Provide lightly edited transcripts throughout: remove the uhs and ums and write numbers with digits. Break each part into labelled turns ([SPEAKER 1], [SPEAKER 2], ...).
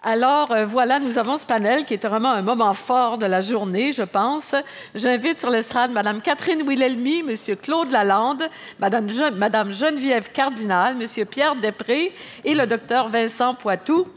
[SPEAKER 1] Alors, voilà, nous avons ce panel qui est vraiment un moment fort de la journée, je pense. J'invite sur l'estrade Mme Catherine Wilhelmy, M. Claude Lalande, Mme Geneviève Cardinal, M. Pierre Després et le Dr Vincent Poitou.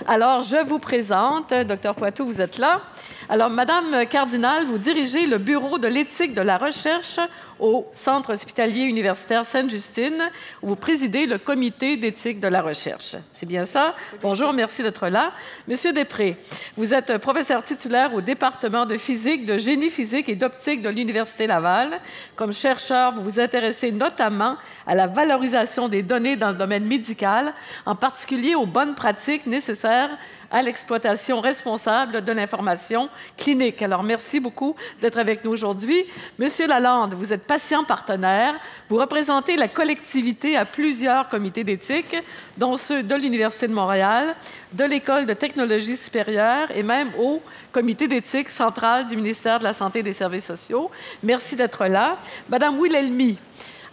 [SPEAKER 1] Alors, je vous présente. Dr Poitou, vous êtes là. Alors, Mme Cardinal, vous dirigez le Bureau de l'éthique de la recherche au Centre hospitalier universitaire Sainte-Justine, où vous présidez le comité d'éthique de la recherche. C'est bien ça? Bonjour, merci d'être là. Monsieur Després, vous êtes professeur titulaire au département de physique, de génie physique et d'optique de l'Université Laval. Comme chercheur, vous vous intéressez notamment à la valorisation des données dans le domaine médical, en particulier aux bonnes pratiques nécessaires à l'exploitation responsable de l'information clinique. Alors, merci beaucoup d'être avec nous aujourd'hui. Monsieur Lalande, vous êtes patient partenaire. Vous représentez la collectivité à plusieurs comités d'éthique, dont ceux de l'Université de Montréal, de l'École de technologie supérieure et même au comité d'éthique central du ministère de la Santé et des Services sociaux. Merci d'être là. Madame Wilhelmy,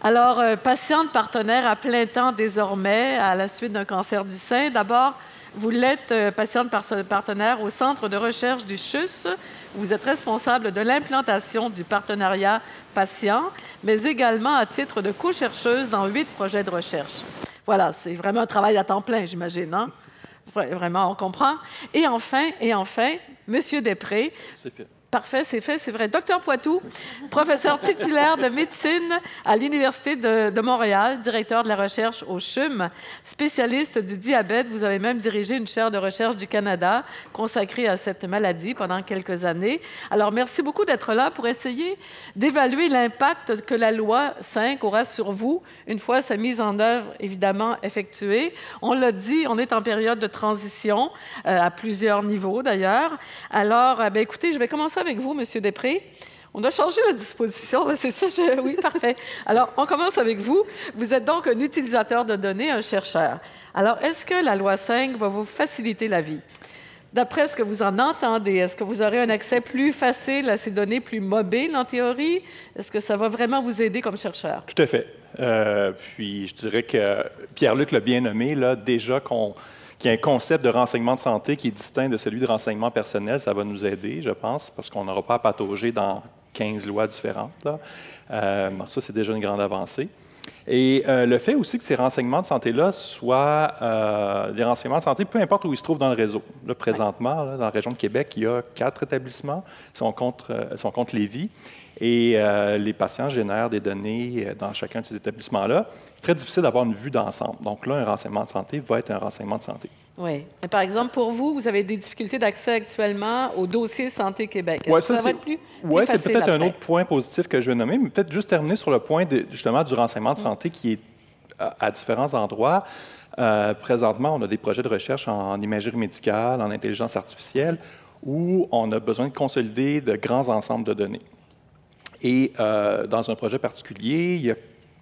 [SPEAKER 1] alors, patiente partenaire à plein temps désormais à la suite d'un cancer du sein. D'abord, vous l'êtes patiente partenaire au Centre de recherche du CHUS. Vous êtes responsable de l'implantation du partenariat patient, mais également à titre de co-chercheuse dans 8 projets de recherche. Voilà, c'est vraiment un travail à temps plein, j'imagine, hein? Vraiment, on comprend. Et enfin, M. Després.
[SPEAKER 2] C'est fait.
[SPEAKER 1] Parfait, c'est fait, c'est vrai. Docteur Poitou, professeur titulaire de médecine à l'Université de Montréal, directeur de la recherche au CHUM, spécialiste du diabète. Vous avez même dirigé une chaire de recherche du Canada consacrée à cette maladie pendant quelques années. Alors, merci beaucoup d'être là pour essayer d'évaluer l'impact que la loi 5 aura sur vous une fois sa mise en œuvre, évidemment, effectuée. On l'a dit, on est en période de transition, à plusieurs niveaux d'ailleurs. Alors, écoutez, je vais commencer avec vous, M. Després. On a changé la disposition, c'est ça? Oui, parfait. Alors, on commence avec vous. Vous êtes donc un utilisateur de données, un chercheur. Alors, est-ce que la loi 5 va vous faciliter la vie? D'après ce que vous en entendez, est-ce que vous aurez un accès plus facile à ces données, plus mobiles en théorie? Est-ce que ça va vraiment vous aider comme chercheur?
[SPEAKER 2] Tout à fait. Puis, je dirais que Pierre-Luc l'a bien nommé, là, déjà qu'il y a un concept de renseignement de santé qui est distinct de celui de renseignement personnel, ça va nous aider, je pense, parce qu'on n'aura pas à patauger dans 15 lois différentes. Là. Ça, c'est déjà une grande avancée. Et le fait aussi que ces renseignements de santé-là soient des renseignements de santé, peu importe où ils se trouvent dans le réseau. Là, présentement, là, dans la région de Québec, il y a 4 établissements, si on compte Lévis, et les patients génèrent des données dans chacun de ces établissements-là. Très difficile d'avoir une vue d'ensemble. Donc là, un renseignement de santé va être un renseignement de santé.
[SPEAKER 1] Oui. Mais par exemple, pour vous, vous avez des difficultés d'accès actuellement au dossier Santé Québec.
[SPEAKER 2] Oui,
[SPEAKER 1] ça va être plus
[SPEAKER 2] ouais, c'est peut-être
[SPEAKER 1] après?
[SPEAKER 2] un autre point positif que je vais nommer, mais peut-être juste terminer sur le point justement du renseignement de santé qui est à différents endroits. Présentement, on a des projets de recherche en imagerie médicale, en intelligence artificielle, où on a besoin de consolider de grands ensembles de données. Et dans un projet particulier, il y a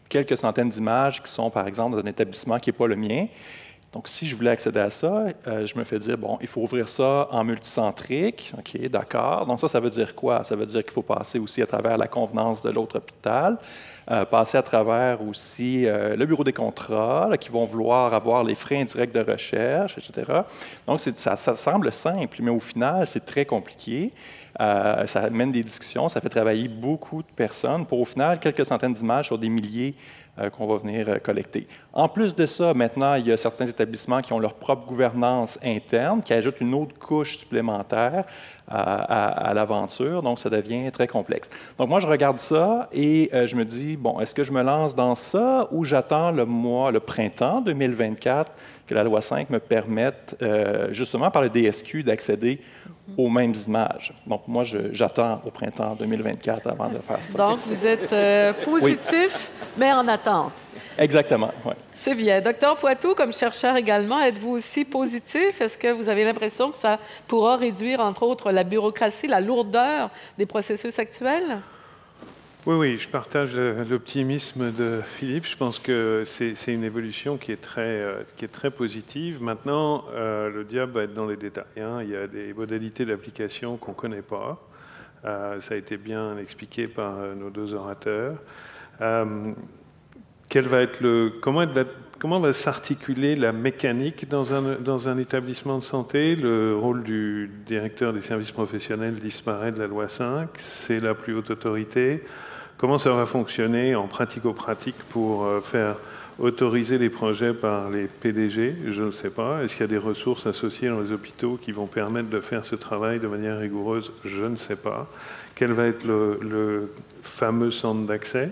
[SPEAKER 2] quelques centaines d'images qui sont, par exemple, dans un établissement qui n'est pas le mien. Donc, si je voulais accéder à ça, je me fais dire, bon, il faut ouvrir ça en multicentrique. OK, d'accord. Donc, ça veut dire quoi? Ça veut dire qu'il faut passer aussi à travers la convenance de l'autre hôpital, passer à travers aussi le bureau des contrats, là, qui vont vouloir avoir les frais indirects de recherche, etc. Donc, ça semble simple, mais au final, c'est très compliqué. Ça amène des discussions, ça fait travailler beaucoup de personnes pour, au final, quelques centaines d'images sur des milliers qu'on va venir collecter. En plus de ça, maintenant, il y a certains établissements qui ont leur propre gouvernance interne, qui ajoutent une autre couche supplémentaire à l'aventure, donc ça devient très complexe. Donc moi, je regarde ça et je me dis, bon, est-ce que je me lance dans ça ou j'attends le printemps 2024 que la loi 5 me permette, justement par le DSQ, d'accéder aux mêmes images. Donc, moi, j'attends au printemps 2024 avant de faire ça.
[SPEAKER 1] Donc, vous êtes positif, oui, mais en attente.
[SPEAKER 2] Exactement, oui.
[SPEAKER 1] C'est bien. Docteur Poitou, comme chercheur également, êtes-vous aussi positif? Est-ce que vous avez l'impression que ça pourra réduire, entre autres, la bureaucratie, la lourdeur des processus actuels?
[SPEAKER 3] Oui, je partage l'optimisme de Philippe. Je pense que c'est une évolution qui est très positive. Maintenant, le diable va être dans les détails. Hein. Il y a des modalités d'application qu'on ne connaît pas. Ça a été bien expliqué par nos 2 orateurs. Comment comment va s'articuler la mécanique dans un établissement de santé. Le rôle du directeur des services professionnels disparaît de la loi 5, c'est la plus haute autorité. Comment ça va fonctionner en pratico-pratique pour faire autoriser les projets par les PDG? Je ne sais pas. Est-ce qu'il y a des ressources associées dans les hôpitaux qui vont permettre de faire ce travail de manière rigoureuse? Je ne sais pas. Quel va être le fameux centre d'accès?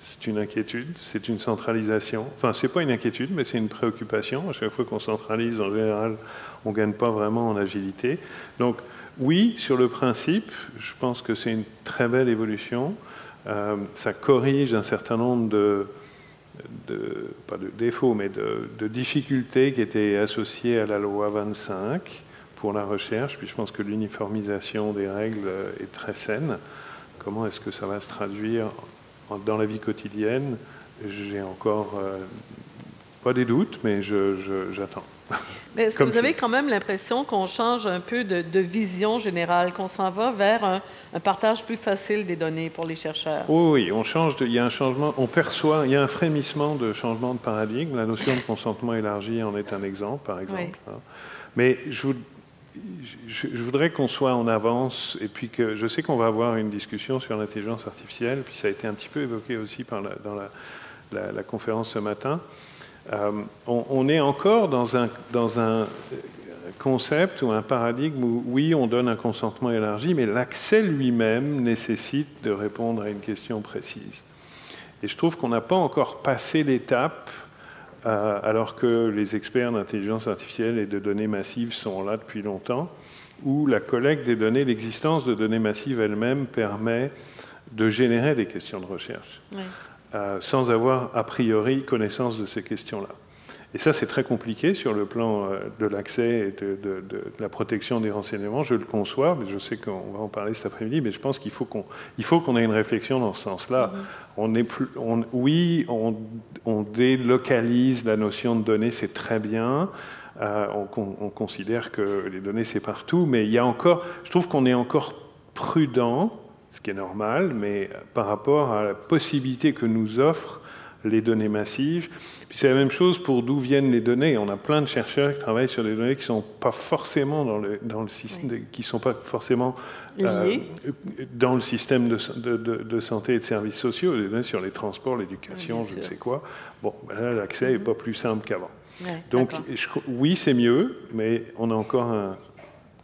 [SPEAKER 3] C'est une inquiétude, c'est une centralisation. Enfin, ce n'est pas une inquiétude, mais c'est une préoccupation. À chaque fois qu'on centralise, en général, on ne gagne pas vraiment en agilité. Donc, oui, sur le principe, je pense que c'est une très belle évolution. Ça corrige un certain nombre pas de défauts, mais de difficultés qui étaient associées à la loi 25 pour la recherche. Puis je pense que l'uniformisation des règles est très saine. Comment est-ce que ça va se traduire dans la vie quotidienne? J'ai encore pas des doutes, mais j'attends.
[SPEAKER 1] Mais est-ce que vous avez quand même l'impression qu'on change un peu de vision générale, qu'on s'en va vers un partage plus facile des données pour les chercheurs?
[SPEAKER 3] Oui, il y a un changement, on perçoit, il y a un frémissement de changement de paradigme. La notion de consentement élargi en est un exemple, par exemple. Oui. Mais je voudrais qu'on soit en avance, et puis que je sais qu'on va avoir une discussion sur l'intelligence artificielle, puis ça a été un petit peu évoqué aussi dans la conférence ce matin. On est encore dans un concept ou un paradigme où, oui, on donne un consentement élargi, mais l'accès lui-même nécessite de répondre à une question précise. Et je trouve qu'on n'a pas encore passé l'étape, alors que les experts d'intelligence artificielle et de données massives sont là depuis longtemps, où la collecte des données, l'existence de données massives elle-même permet de générer des questions de recherche. Oui. Sans avoir a priori connaissance de ces questions-là. Et ça, c'est très compliqué sur le plan de l'accès et de la protection des renseignements. Je le conçois, mais je sais qu'on va en parler cet après-midi, mais je pense qu'il faut qu'on ait une réflexion dans ce sens-là. Mm-hmm. On délocalise la notion de données, c'est très bien. On considère que les données, c'est partout, mais je trouve qu'on est encore prudent, ce qui est normal, mais par rapport à la possibilité que nous offrent les données massives. Puis c'est la même chose pour d'où viennent les données. On a plein de chercheurs qui travaillent sur des données qui ne sont pas forcément dans le système, oui. Qui sont pas forcément dans le système de santé et de services sociaux, des données sur les transports, l'éducation, je ne sais quoi. Bon, ben là, l'accès n'est pas plus simple qu'avant. Oui, donc, oui, c'est mieux, mais on a encore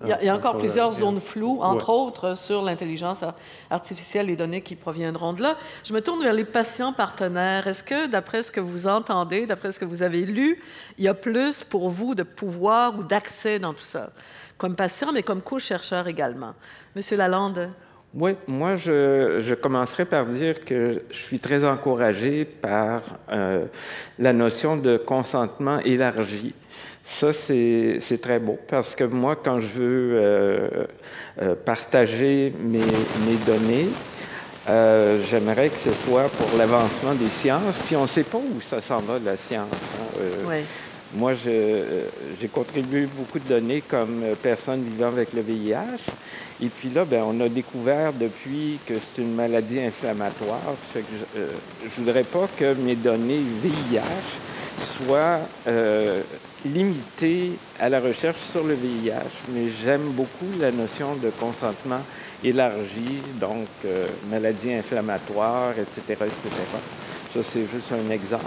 [SPEAKER 1] Il y a encore plusieurs zones floues, entre autres sur l'intelligence artificielle, les données qui proviendront de là. Je me tourne vers les patients partenaires. Est-ce que, d'après ce que vous entendez, d'après ce que vous avez lu, il y a plus pour vous de pouvoir ou d'accès dans tout ça, comme patient, mais comme co-chercheur également? Monsieur Lalande?
[SPEAKER 4] Oui, moi, je commencerai par dire que je suis très encouragé par la notion de consentement élargi. Ça, c'est très beau, parce que moi, quand je veux partager mes données, j'aimerais que ce soit pour l'avancement des sciences, puis on ne sait pas où ça s'en va, la science. Oui. Moi, j'ai contribué beaucoup de données comme personne vivant avec le VIH. Et puis là, ben, on a découvert depuis que c'est une maladie inflammatoire. Ça fait que je ne voudrais pas que mes données VIH soient limitées à la recherche sur le VIH. Mais j'aime beaucoup la notion de consentement élargi, donc maladie inflammatoire, etc., etc. Ça, c'est juste un exemple.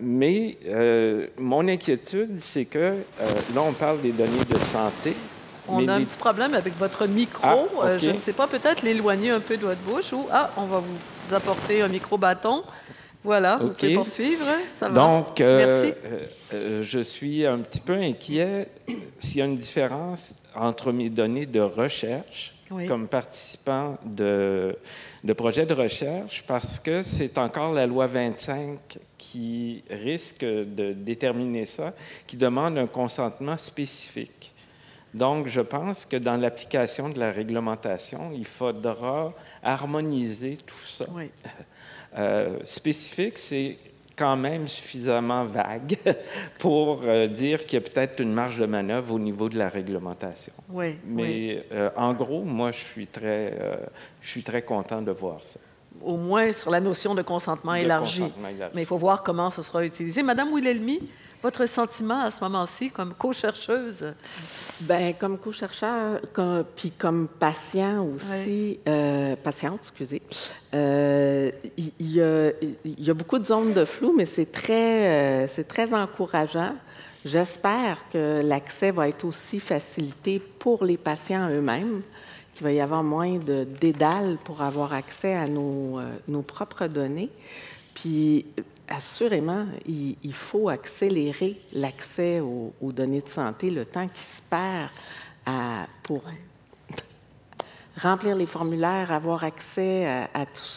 [SPEAKER 4] Mais mon inquiétude, c'est que là, on parle des données de santé.
[SPEAKER 1] On a un petit problème avec votre micro. Okay. Je ne sais pas, peut-être l'éloigner un peu de votre bouche ou on va vous apporter un micro-bâton. Voilà, vous pouvez poursuivre. Ça va.
[SPEAKER 4] Donc,
[SPEAKER 1] merci.
[SPEAKER 4] Je suis un petit peu inquiet s'il y a une différence entre mes données de recherche comme participant de projets de recherche, parce que c'est encore la loi 25 qui risque de déterminer ça, qui demande un consentement spécifique. Donc, je pense que dans l'application de la réglementation, il faudra harmoniser tout ça. Oui. Spécifique, c'est quand même suffisamment vague pour dire qu'il y a peut-être une marge de manœuvre au niveau de la réglementation.
[SPEAKER 1] Oui.
[SPEAKER 4] Mais en gros, moi, je suis très content de voir ça.
[SPEAKER 1] au moins sur la notion de consentement élargi. Mais il faut voir comment ce sera utilisé. Madame Wilhelmy, votre sentiment à ce moment-ci comme co-chercheuse?
[SPEAKER 5] Bien, comme co-chercheur, puis comme patient aussi, patiente, excusez, il y a beaucoup de zones de flou, mais c'est très encourageant. J'espère que l'accès va être aussi facilité pour les patients eux-mêmes, qu'il va y avoir moins de dédale pour avoir accès à nos propres données. Puis, assurément, il faut accélérer l'accès aux données de santé, le temps qui se perd pour remplir les formulaires, avoir accès à tout